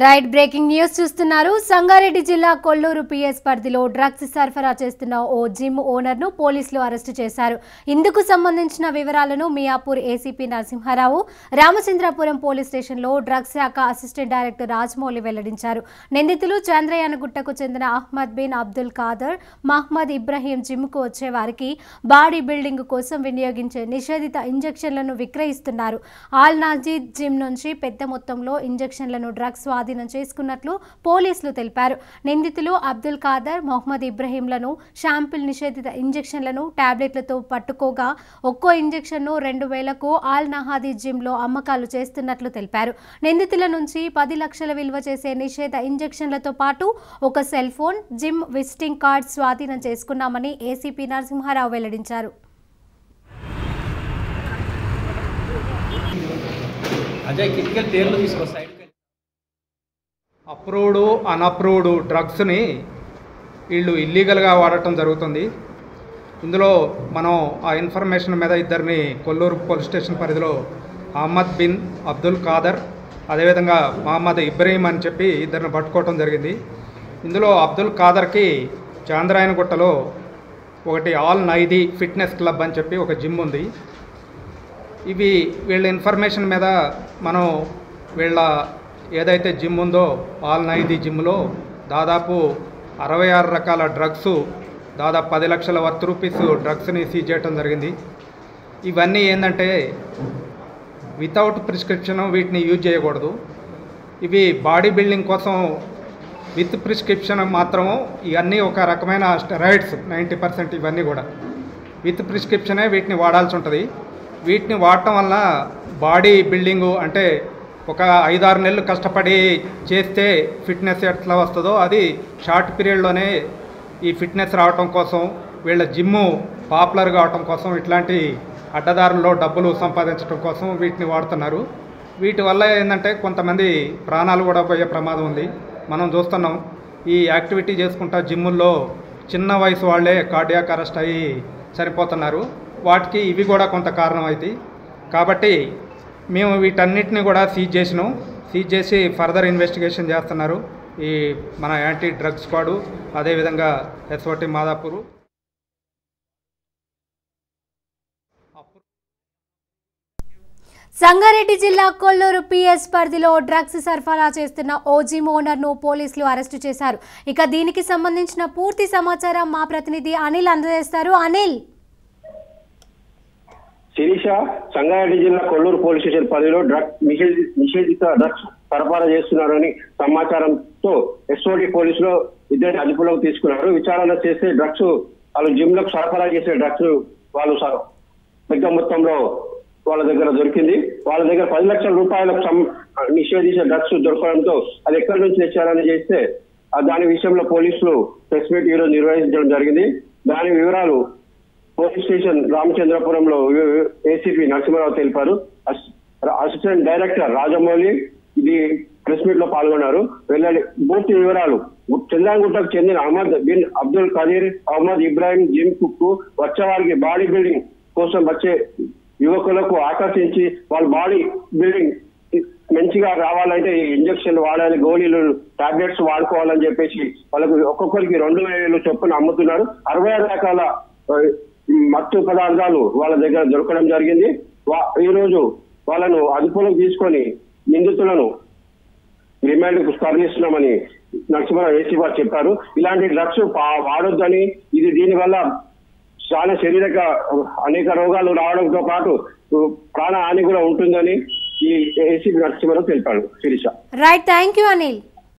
Right breaking news చూస్తున్నారు. సంగారెడ్డి జిల్లా Kolluru PS పరిధిలో డ్రగ్స్ సరఫరా చేస్తున్న ఓ జిమ్ ఓనర్ ను పోలీసులు అరెస్టు చేశారు. ఇందుకు సంబంధించిన వివరాలను మియాపూర్ ఏసీపీ నరసింహారావు రామచంద్రపురం పోలీస్ స్టేషన్లో డ్రగ్స్ శాఖ అసిస్టెంట్ డైరెక్టర్ రాజమౌళి వెల్లడించారు. నిందితులు చంద్రయానగుట్టకు చెందిన అహ్మద్ బిన్ అబ్దుల్ ఖాదర్, మహ్మద్ ఇబ్రహీం జిమ్ కు వచ్చే వారికి బాడీ బిల్డింగ్ కోసం వినియోగించే నిషేధిత ఇంజెక్షన్లను విక్రయిస్తున్నారు. ఆల్ నాజీద్ జిమ్ నుంచి పెద్ద మొత్తంలో ఇంజెక్షన్లను డ్రగ్స్ స్వాధీనం చేసుకున్నట్లు పోలీసులు తెలిపారు. నిందితులు అబ్దుల్ ఖాదర్, మొహమ్మద్ ఇబ్రహీంలను శాంపిల్ నిషేధిత ఇంజెక్షన్లను టాబ్లెట్లతో పట్టుకోగా ఒక్కో ఇంజెక్షన్ను 2000కు ఆల్ నహాదీ జిమ్లో అమ్మకాలు చేస్తున్నట్లు తెలిపారు. నిందితుల నుంచి 10 లక్షల విలువ చేసే నిషేధ ఇంజెక్షన్లతో పాటు ఒక cell phone, gym visiting card స్వాధీనం చేసుకున్నామని ఏసీపీ నరసింహారావు వెల్లడించారు. అప్రూవ్డ్ అన్అప్రూవ్డ్ డ్రగ్స్ని వీళ్ళు ఇల్లీగల్గా వాడటం జరుగుతుంది. ఇందులో మనం ఆ ఇన్ఫర్మేషన్ మీద ఇద్దరిని కొల్లూరు పోలీస్ స్టేషన్ పరిధిలో అహ్మద్ బిన్ అబ్దుల్ ఖాదర్, అదేవిధంగా మహమ్మద్ ఇబ్రహీం అని చెప్పి ఇద్దరిని పట్టుకోవటం జరిగింది. ఇందులో అబ్దుల్ ఖాదర్కి చాంద్రాయనగుట్టలో ఒకటి ఆల్ నైదీ ఫిట్నెస్ క్లబ్ అని చెప్పి ఒక జిమ్ ఉంది. ఇవి వీళ్ళ ఇన్ఫర్మేషన్ మీద మనం వీళ్ళ ఏదైతే జిమ్ ఉందో ఆల్ నైదీ జిమ్లో దాదాపు 66 రకాల డ్రగ్స్, దాదాపు 10 లక్షల వర్త్ రూపీస్ డ్రగ్స్ని సీజ్ చేయడం జరిగింది. ఇవన్నీ ఏంటంటే వితౌట్ ప్రిస్క్రిప్షన్ వీటిని యూజ్ చేయకూడదు. ఇవి బాడీ బిల్డింగ్ కోసం విత్ ప్రిస్క్రిప్షన్ మాత్రము. ఇవన్నీ ఒక రకమైన స్టెరాయిడ్స్ 90%. ఇవన్నీ కూడా విత్ ప్రిస్క్రిప్షనే వీటిని వాడాల్సి ఉంటుంది. వీటిని వాడటం వల్ల బాడీ బిల్డింగు అంటే ఒక 5-6 నెలలు కష్టపడి చేస్తే ఫిట్నెస్ ఎట్లా వస్తుందో అది షార్ట్ పీరియడ్లోనే ఈ ఫిట్నెస్ రావటం కోసం, వీళ్ళ జిమ్ము పాపులర్ కావటం కోసం, ఇట్లాంటి అడ్డదారుల్లో డబ్బులు సంపాదించడం కోసం వీటిని వాడుతున్నారు. వీటి వల్ల ఏంటంటే కొంతమంది ప్రాణాలు కూడా పోయే ప్రమాదం ఉంది. మనం చూస్తున్నాం ఈ యాక్టివిటీ చేసుకుంటా జిమ్ముల్లో చిన్న వయసు వాళ్ళే కార్డియాక్ అరెస్ట్ అయ్యి చనిపోతున్నారు. వాటికి ఇవి కూడా కొంత కారణం అవుతాయి. కాబట్టి మేము వీటన్నిటిని కూడా సీజ్ చేసి ఫర్దర్ ఇన్వెస్టిగేషన్ చేస్తున్నారు ఈ మన యాంటీ డ్రగ్స్ స్క్వాడు, అదేవిధంగా ఎస్ఓటి మాదాపూరు. సంగారెడ్డి జిల్లా కొల్లూరు పిఎస్ పరిధిలో డ్రగ్స్ సరఫరా చేస్తున్న ఓ జిమ్ ఓనర్ను పోలీసులు అరెస్టు చేశారు. ఇక దీనికి సంబంధించిన పూర్తి సమాచారం మా ప్రతినిధి అనిల్ అందజేస్తారు. అనిల్. శిరీష, సంగారెడ్డి జిల్లా కొల్లూరు పోలీస్ స్టేషన్ పరిధిలో నిషేధిత డ్రగ్స్ సరఫరా చేస్తున్నారని సమాచారంతో ఎస్ఓటి పోలీసులు ఇద్దరిని అదుపులోకి తీసుకున్నారు. విచారణ చేస్తే డ్రగ్స్ వాళ్ళు జిమ్ లకు సరఫరా చేసే డ్రగ్స్ వాళ్ళు పెద్ద మొత్తంలో వాళ్ళ దగ్గర దొరికింది. వాళ్ళ దగ్గర 10 లక్షల రూపాయలకు నిషేధించిన డ్రగ్స్ దొరకడంతో అది ఎక్కడి నుంచి తెచ్చారని చేస్తే దాని విషయంలో పోలీసులు ప్రెస్ మీట్ ఈరోజు నిర్వహించడం జరిగింది. దాని వివరాలు పోలీస్ స్టేషన్ రామచంద్రపురంలో ఏసీపీ నరసింహారావు తెలిపారు. అసిస్టెంట్ డైరెక్టర్ రాజమౌళి ఇది ప్రెస్ మీట్ లో పాల్గొన్నారు. పూర్తి వివరాలు చంద్రాయనగుట్టకు చెందిన అహ్మద్ బిన్ అబ్దుల్ ఖాదర్, అహ్మద్ ఇబ్రాహీం జిమ్ కు వచ్చేవారికి బాడీ బిల్డింగ్ కోసం వచ్చే యువకులకు ఆకర్షించి వాళ్ళ బాడీ బిల్డింగ్ మంచిగా రావాలంటే ఇంజక్షన్ వాడాలి, గోళీలు టాబ్లెట్స్ వాడుకోవాలని చెప్పేసి వాళ్ళకు ఒక్కొక్కరికి 2000 చొప్పున అమ్ముతున్నారు. 66 రకాల మత్తు పదార్థాలు వాళ్ళ దగ్గర దొరకడం జరిగింది. ఈ రోజు వాళ్ళను అదుపులోకి తీసుకొని నిందితులను రిమాండ్ కు తరలిస్తున్నామని నరసింహారావు ఏసీ వారు చెప్పారు. ఇలాంటి డ్రగ్స్ వాడొద్దని, ఇది దీనివల్ల చాలా శారీరక అనేక రోగాలు రావడంతో పాటు ప్రాణ హాని కూడా ఉంటుందని ఈ ఏసీ నరసింహారావు తెలిపారు. Sirisha. Right, thank you Anil.